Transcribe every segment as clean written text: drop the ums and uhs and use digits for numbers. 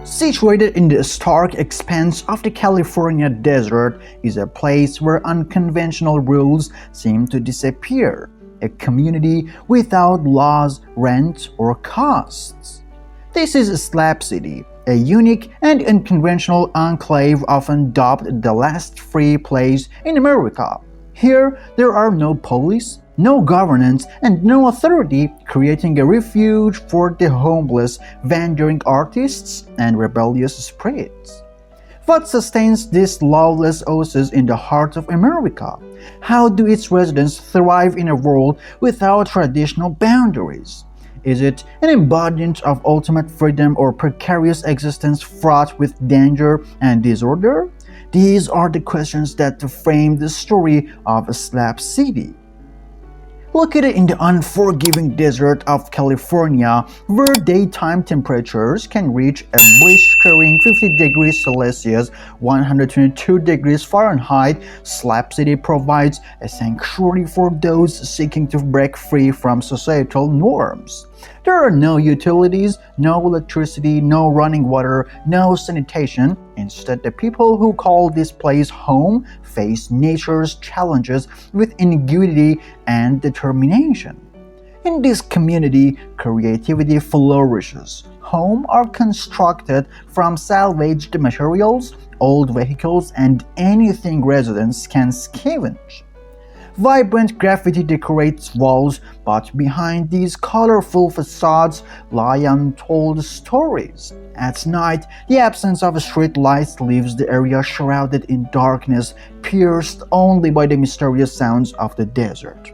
Situated in the stark expanse of the California desert is a place where unconventional rules seem to disappear, a community without laws, rent, or costs. This is Slab City, a unique and unconventional enclave often dubbed the last free place in America. Here, there are no police, no governance, and no authority, creating a refuge for the homeless, wandering artists, and rebellious spirits. What sustains this lawless oasis in the heart of America? How do its residents thrive in a world without traditional boundaries? Is it an embodiment of ultimate freedom or precarious existence fraught with danger and disorder? These are the questions that frame the story of Slab City. Located in the unforgiving desert of California, where daytime temperatures can reach a blistering 50 degrees Celsius (122 degrees Fahrenheit), Slab City provides a sanctuary for those seeking to break free from societal norms. There are no utilities, no electricity, no running water, no sanitation. Instead, the people who call this place home face nature's challenges with ingenuity and determination. In this community, creativity flourishes. Homes are constructed from salvaged materials, old vehicles, and anything residents can scavenge. Vibrant graffiti decorates walls, but behind these colorful facades lie untold stories. At night, the absence of street lights leaves the area shrouded in darkness, pierced only by the mysterious sounds of the desert.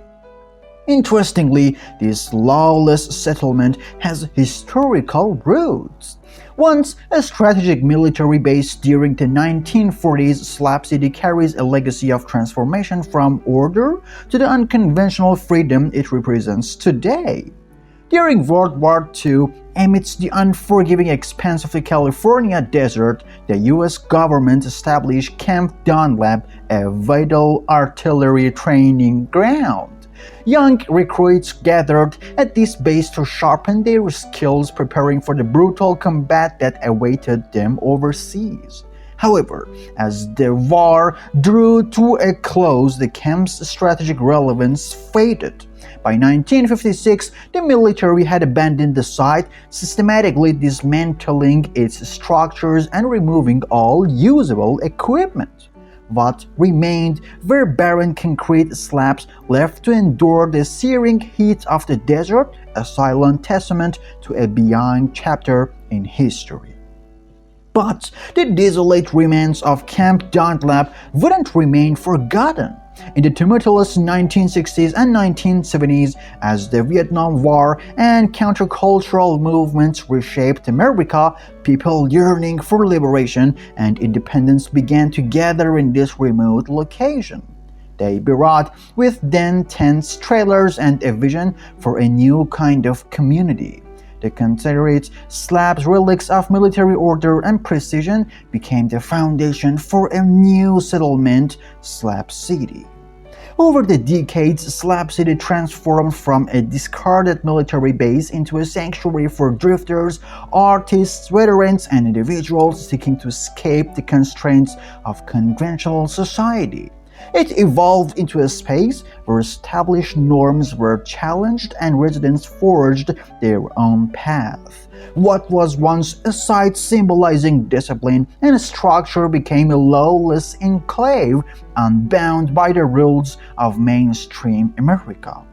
Interestingly, this lawless settlement has historical roots. Once a strategic military base during the 1940s, Slab City carries a legacy of transformation from order to the unconventional freedom it represents today. During World War II, amidst the unforgiving expanse of the California desert, the U.S. government established Camp Dunlap, a vital artillery training ground. Young recruits gathered at this base to sharpen their skills, preparing for the brutal combat that awaited them overseas. However, as the war drew to a close, the camp's strategic relevance faded. By 1956, the military had abandoned the site, systematically dismantling its structures and removing all usable equipment. What remained were barren concrete slabs left to endure the searing heat of the desert, a silent testament to a beyond chapter in history. But the desolate remains of Camp Dunlap wouldn't remain forgotten. In the tumultuous 1960s and 1970s, as the Vietnam War and countercultural movements reshaped America, people yearning for liberation and independence began to gather in this remote location. They brought with them tents, trailers, and a vision for a new kind of community. The Confederate slabs, relics of military order and precision, became the foundation for a new settlement, Slab City. Over the decades, Slab City transformed from a discarded military base into a sanctuary for drifters, artists, veterans, and individuals seeking to escape the constraints of conventional society. It evolved into a space where established norms were challenged and residents forged their own path. What was once a site symbolizing discipline and structure became a lawless enclave, unbound by the rules of mainstream America.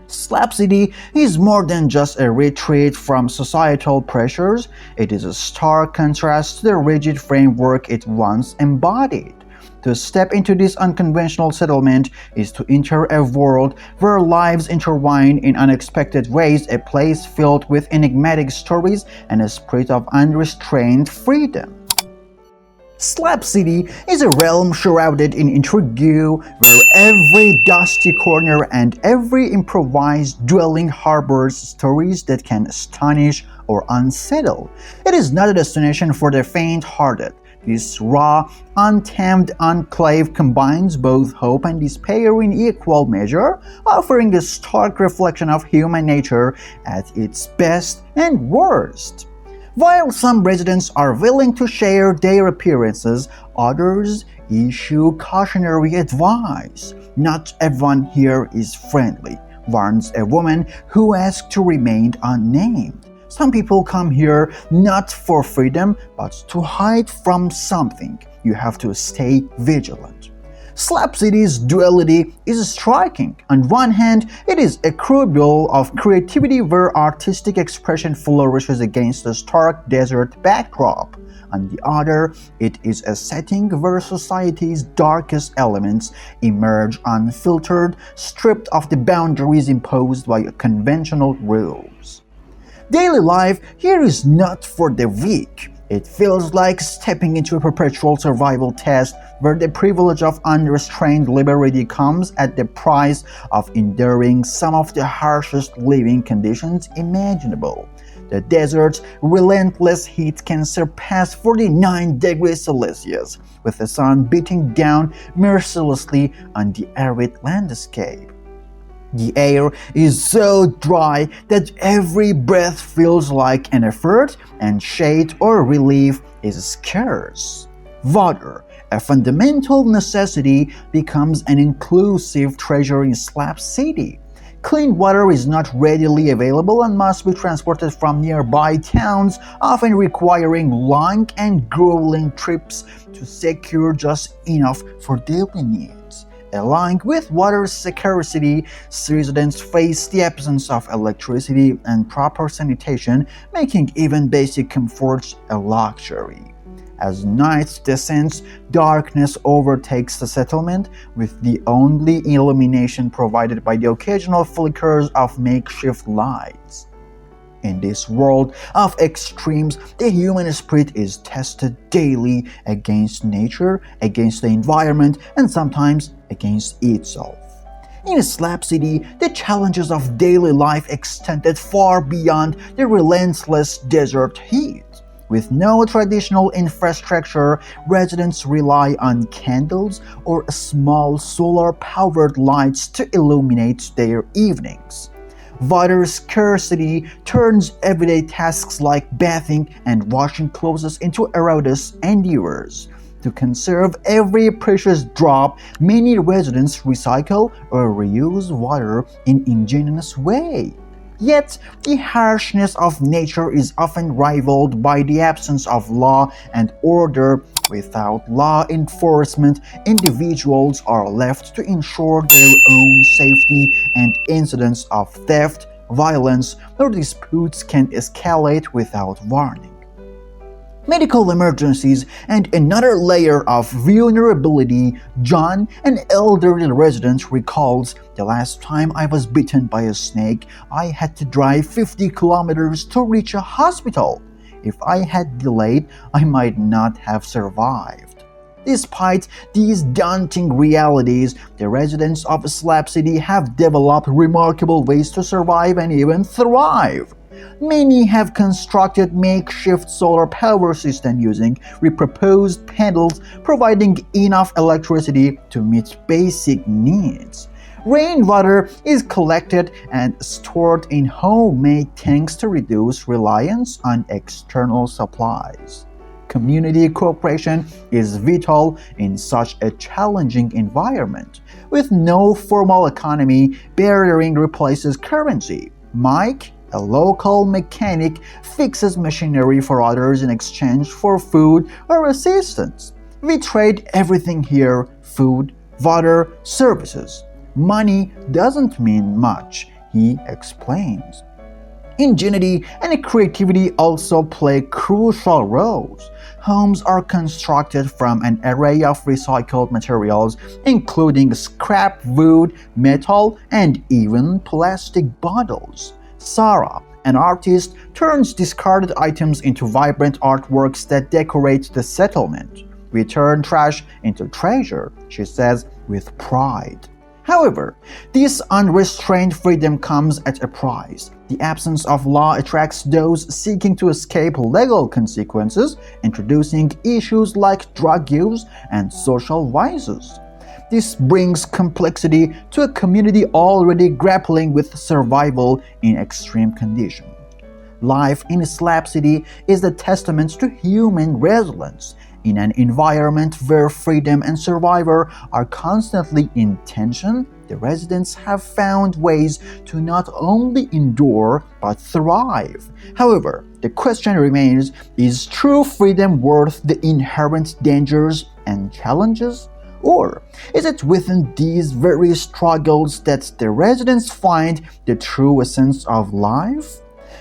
Slab City is more than just a retreat from societal pressures. It is a stark contrast to the rigid framework it once embodied. To step into this unconventional settlement is to enter a world where lives intertwine in unexpected ways, a place filled with enigmatic stories and a spirit of unrestrained freedom. Slab City is a realm shrouded in intrigue, where every dusty corner and every improvised dwelling harbors stories that can astonish or unsettle. It is not a destination for the faint-hearted. This raw, untamed enclave combines both hope and despair in equal measure, offering a stark reflection of human nature at its best and worst. While some residents are willing to share their appearances, others issue cautionary advice. "Not everyone here is friendly," warns a woman who asked to remain unnamed. "Some people come here not for freedom, but to hide from something. You have to stay vigilant." Slab City's duality is striking. On one hand, it is a crucible of creativity where artistic expression flourishes against a stark desert backdrop. On the other, it is a setting where society's darkest elements emerge unfiltered, stripped of the boundaries imposed by conventional rules. Daily life here is not for the weak. It feels like stepping into a perpetual survival test where the privilege of unrestrained liberty comes at the price of enduring some of the harshest living conditions imaginable. The desert's relentless heat can surpass 49 degrees Celsius, with the sun beating down mercilessly on the arid landscape. The air is so dry that every breath feels like an effort, and shade or relief is scarce. Water, a fundamental necessity, becomes an inclusive treasure in Slab City. Clean water is not readily available and must be transported from nearby towns, often requiring long and grueling trips to secure just enough for daily needs. Along with water scarcity, residents face the absence of electricity and proper sanitation, making even basic comforts a luxury. As night descends, darkness overtakes the settlement, with the only illumination provided by the occasional flickers of makeshift lights. In this world of extremes, the human spirit is tested daily against nature, against the environment, and sometimes against itself. In Slab City, the challenges of daily life extended far beyond the relentless desert heat. With no traditional infrastructure, residents rely on candles or small solar-powered lights to illuminate their evenings. Water scarcity turns everyday tasks like bathing and washing clothes into arduous endeavors. To conserve every precious drop, many residents recycle or reuse water in ingenious ways. Yet, the harshness of nature is often rivaled by the absence of law and order. Without law enforcement, individuals are left to ensure their own safety, and incidents of theft, violence, or disputes can escalate without warning. Medical emergencies and another layer of vulnerability. John, an elderly resident, recalls, "The last time I was bitten by a snake, I had to drive 50 kilometers to reach a hospital. If I had delayed, I might not have survived." Despite these daunting realities, the residents of Slab City have developed remarkable ways to survive and even thrive. Many have constructed makeshift solar power systems using repurposed panels, providing enough electricity to meet basic needs. Rainwater is collected and stored in homemade tanks to reduce reliance on external supplies. Community cooperation is vital in such a challenging environment. With no formal economy, bartering replaces currency. Mike, a local mechanic, fixes machinery for others in exchange for food or assistance. "We trade everything here: food, water, services. Money doesn't mean much," he explains. Ingenuity and creativity also play crucial roles. Homes are constructed from an array of recycled materials, including scrap wood, metal, and even plastic bottles. Sarah, an artist, turns discarded items into vibrant artworks that decorate the settlement. "We turn trash into treasure," she says with pride. However, this unrestrained freedom comes at a price. The absence of law attracts those seeking to escape legal consequences, introducing issues like drug use and social vices. This brings complexity to a community already grappling with survival in extreme conditions. Life in Slab City is a testament to human resilience. In an environment where freedom and survival are constantly in tension, the residents have found ways to not only endure but thrive. However, the question remains, is true freedom worth the inherent dangers and challenges? Or is it within these very struggles that the residents find the true essence of life?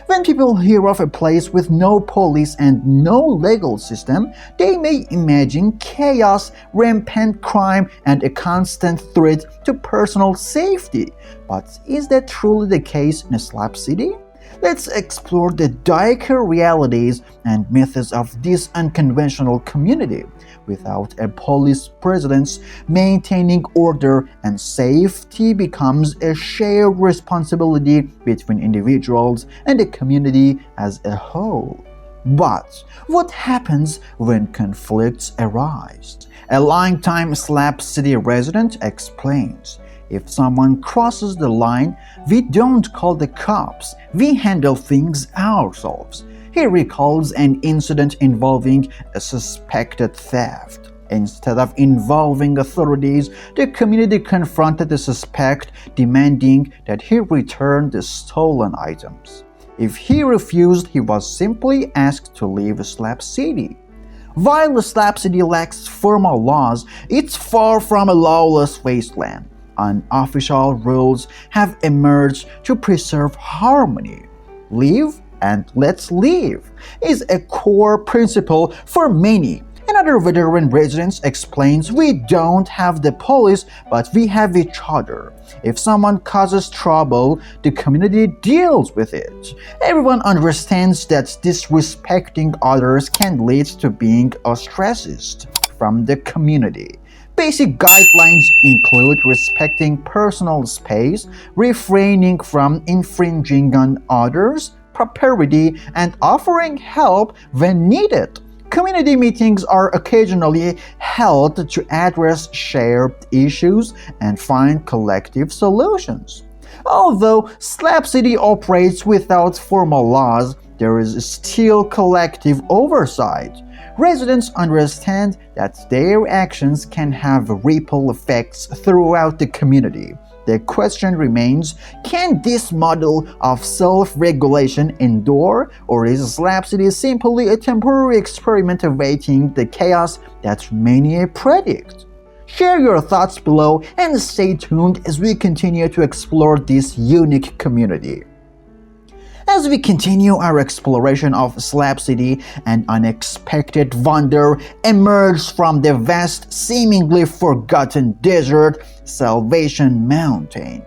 When people hear of a place with no police and no legal system, they may imagine chaos, rampant crime, and a constant threat to personal safety. But is that truly the case in Slab City? Let's explore the darker realities and myths of this unconventional community. Without a police presence, maintaining order and safety becomes a shared responsibility between individuals and the community as a whole. But what happens when conflicts arise? A longtime Slab City resident explains, if someone crosses the line, we don't call the cops, we handle things ourselves. He recalls an incident involving a suspected theft. Instead of involving authorities, the community confronted the suspect, demanding that he return the stolen items. If he refused, he was simply asked to leave Slab City. While Slab City lacks formal laws, it's far from a lawless wasteland. Unofficial rules have emerged to preserve harmony. Live and let's live is a core principle for many. Another veteran resident explains, we don't have the police, but we have each other. If someone causes trouble, the community deals with it. Everyone understands that disrespecting others can lead to being ostracized from the community. Basic guidelines include respecting personal space, refraining from infringing on others' property, and offering help when needed. Community meetings are occasionally held to address shared issues and find collective solutions. Although Slab City operates without formal laws, there is still collective oversight. Residents understand that their actions can have ripple effects throughout the community. The question remains, can this model of self-regulation endure, or is Slab City simply a temporary experiment awaiting the chaos that many predict? Share your thoughts below and stay tuned as we continue to explore this unique community. As we continue our exploration of Slab City, an unexpected wonder emerged from the vast, seemingly forgotten desert, Salvation Mountain.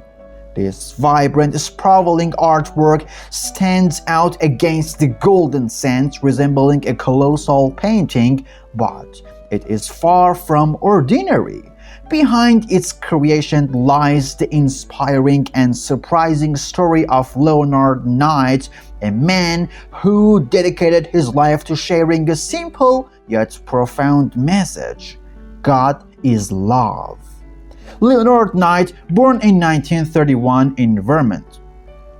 This vibrant, sprawling artwork stands out against the golden sands, resembling a colossal painting, but it is far from ordinary. Behind its creation lies the inspiring and surprising story of Leonard Knight, a man who dedicated his life to sharing a simple yet profound message: God is love. Leonard Knight, born in 1931 in Vermont,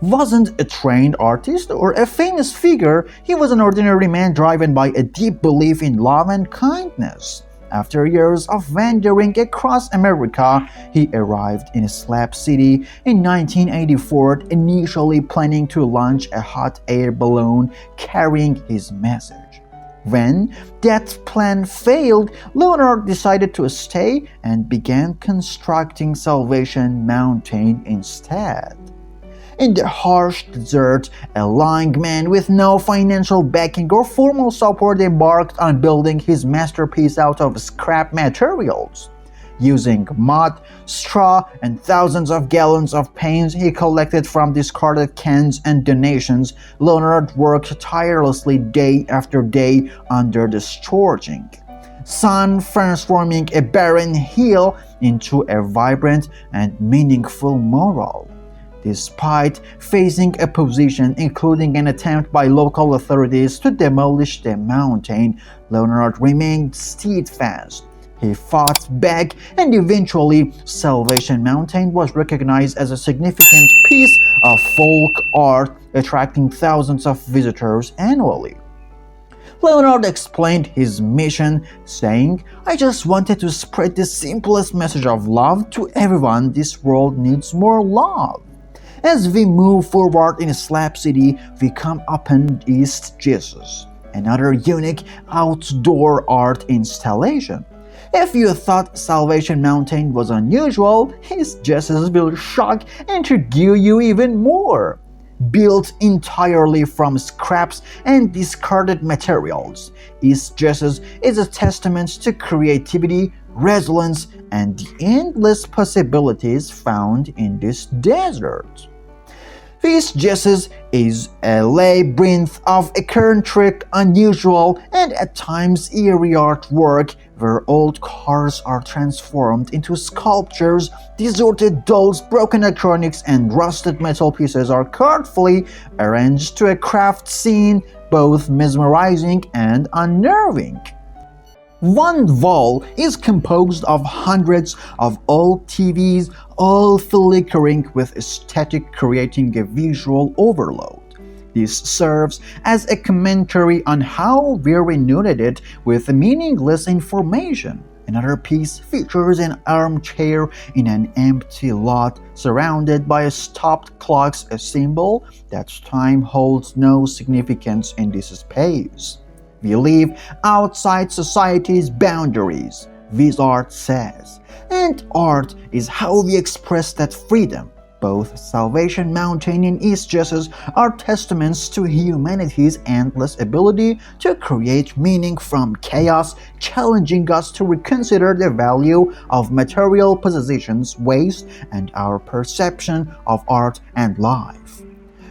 wasn't a trained artist or a famous figure. He was an ordinary man driven by a deep belief in love and kindness. After years of wandering across America, he arrived in Slab City in 1984, initially planning to launch a hot air balloon carrying his message. When that plan failed, Leonard decided to stay and began constructing Salvation Mountain instead. In the harsh desert, a lying man with no financial backing or formal support embarked on building his masterpiece out of scrap materials. Using mud, straw, and thousands of gallons of paint he collected from discarded cans and donations, Leonard worked tirelessly day after day under the scorching sun, transforming a barren hill into a vibrant and meaningful mural. Despite facing opposition, including an attempt by local authorities to demolish the mountain, Leonard remained steadfast. He fought back, and eventually Salvation Mountain was recognized as a significant piece of folk art, attracting thousands of visitors annually. Leonard explained his mission, saying, "I just wanted to spread the simplest message of love to everyone. This world needs more love." As we move forward in Slab City, we come upon East Jesus, another unique outdoor art installation. If you thought Salvation Mountain was unusual, East Jesus will shock and intrigue you even more. Built entirely from scraps and discarded materials, East Jesus is a testament to creativity, resilience, and the endless possibilities found in this desert. East Jesus is a labyrinth of eccentric, unusual, and at times eerie artwork where old cars are transformed into sculptures, deserted dolls, broken electronics, and rusted metal pieces are carefully arranged to a craft scene both mesmerizing and unnerving. One wall is composed of hundreds of old TVs, all flickering with static, creating a visual overload. This serves as a commentary on how we're inundated with meaningless information. Another piece features an armchair in an empty lot surrounded by stopped clocks, a symbol that time holds no significance in this space. We live outside society's boundaries, Wizard says, and art is how we express that freedom. Both Salvation Mountain and East Jesus are testaments to humanity's endless ability to create meaning from chaos, challenging us to reconsider the value of material possessions, waste, and our perception of art and life.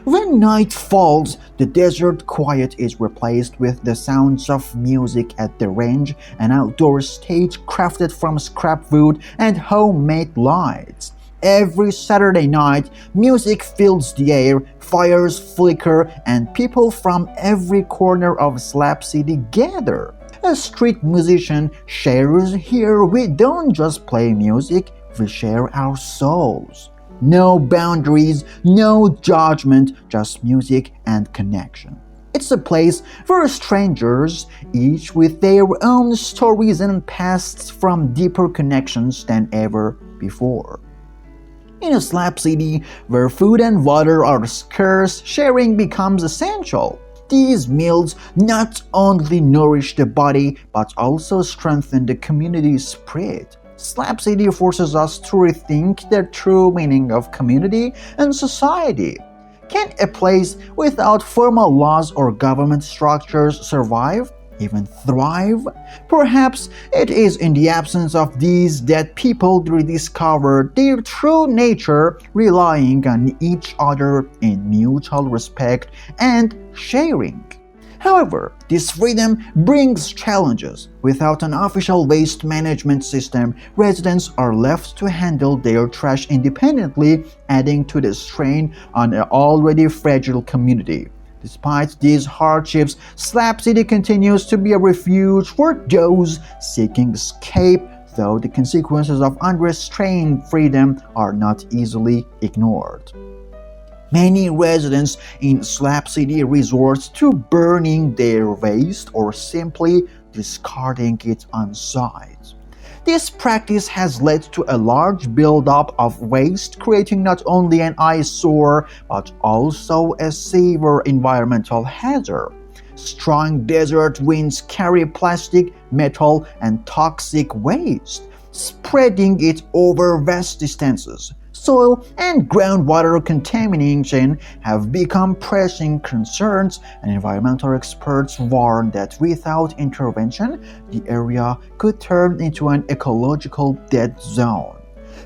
When night falls, the desert quiet is replaced with the sounds of music at the range, an outdoor stage crafted from scrap wood and homemade lights. Every Saturday night, music fills the air, fires flicker, and people from every corner of Slab City gather. A street musician shares here we don't just play music, we share our souls. No boundaries, no judgment, just music and connection. It's a place for strangers, each with their own stories and pasts from deeper connections than ever before. In a Slab City where food and water are scarce, sharing becomes essential. These meals not only nourish the body but also strengthen the community spirit. Slab City forces us to rethink the true meaning of community and society. Can a place without formal laws or government structures survive, even thrive? Perhaps it is in the absence of these that people rediscover their true nature, relying on each other in mutual respect and sharing. However, this freedom brings challenges. Without an official waste management system, residents are left to handle their trash independently, adding to the strain on an already fragile community. Despite these hardships, Slab City continues to be a refuge for those seeking escape, though the consequences of unrestrained freedom are not easily ignored. Many residents in Slab City resort to burning their waste or simply discarding it on site. This practice has led to a large buildup of waste, creating not only an eyesore but also a severe environmental hazard. Strong desert winds carry plastic, metal, and toxic waste, spreading it over vast distances. Soil and groundwater contamination have become pressing concerns, and environmental experts warn that without intervention, the area could turn into an ecological dead zone.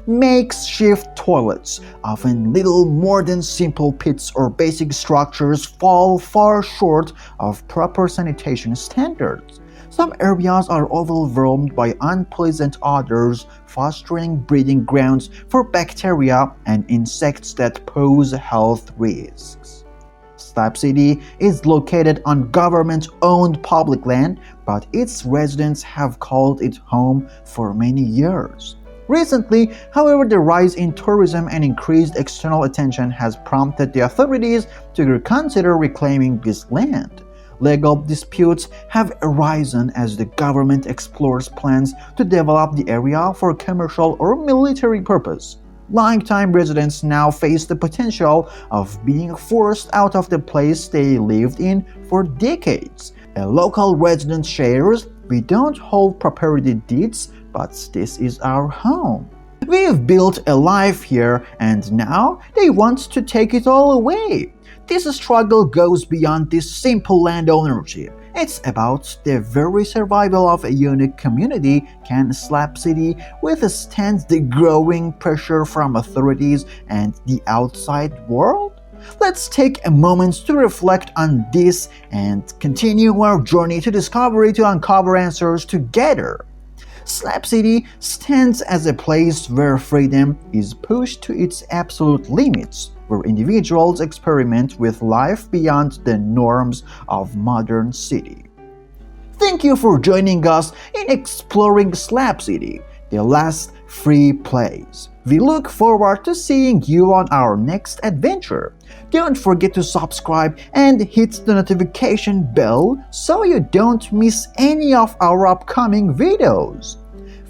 Makeshift toilets, often little more than simple pits or basic structures, fall far short of proper sanitation standards. Some areas are overwhelmed by unpleasant odors, fostering breeding grounds for bacteria and insects that pose health risks. Slab City is located on government-owned public land, but its residents have called it home for many years. Recently, however, the rise in tourism and increased external attention has prompted the authorities to reconsider reclaiming this land. Legal disputes have arisen as the government explores plans to develop the area for commercial or military purpose. Longtime residents now face the potential of being forced out of the place they lived in for decades. A local resident shares, "We don't hold property deeds, but this is our home. We've built a life here and now they want to take it all away." This struggle goes beyond this simple land ownership. It's about the very survival of a unique community. Can Slab City withstand the growing pressure from authorities and the outside world? Let's take a moment to reflect on this and continue our journey to discovery to uncover answers together. Slab City stands as a place where freedom is pushed to its absolute limits, where individuals experiment with life beyond the norms of modern city. Thank you for joining us in exploring Slab City, the last free place. We look forward to seeing you on our next adventure. Don't forget to subscribe and hit the notification bell so you don't miss any of our upcoming videos.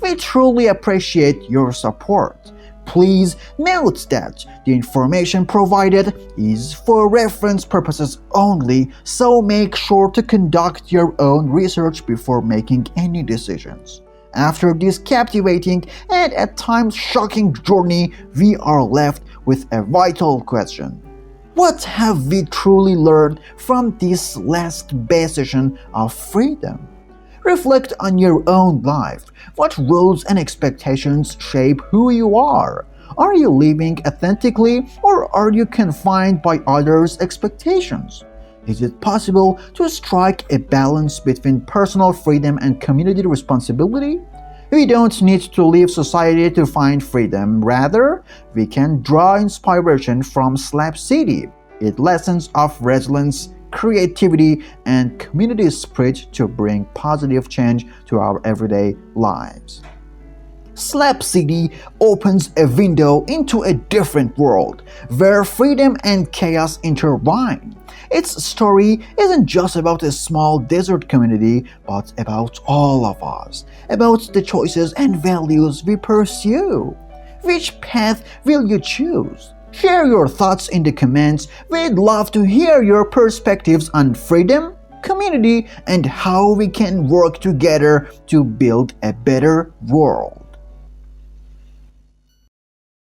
We truly appreciate your support. Please note that the information provided is for reference purposes only, so make sure to conduct your own research before making any decisions. After this captivating and at times shocking journey, we are left with a vital question. What have we truly learned from this last bastion of freedom? Reflect on your own life. What rules and expectations shape who you are? Are you living authentically or are you confined by others' expectations? Is it possible to strike a balance between personal freedom and community responsibility? We don't need to leave society to find freedom. Rather, we can draw inspiration from Slab City. Its lessons of resilience, creativity, and community spirit to bring positive change to our everyday lives. Slab City opens a window into a different world where freedom and chaos intertwine. Its story isn't just about a small desert community, but about all of us, about the choices and values we pursue. Which path will you choose? Share your thoughts in the comments. We'd love to hear your perspectives on freedom, community, and how we can work together to build a better world.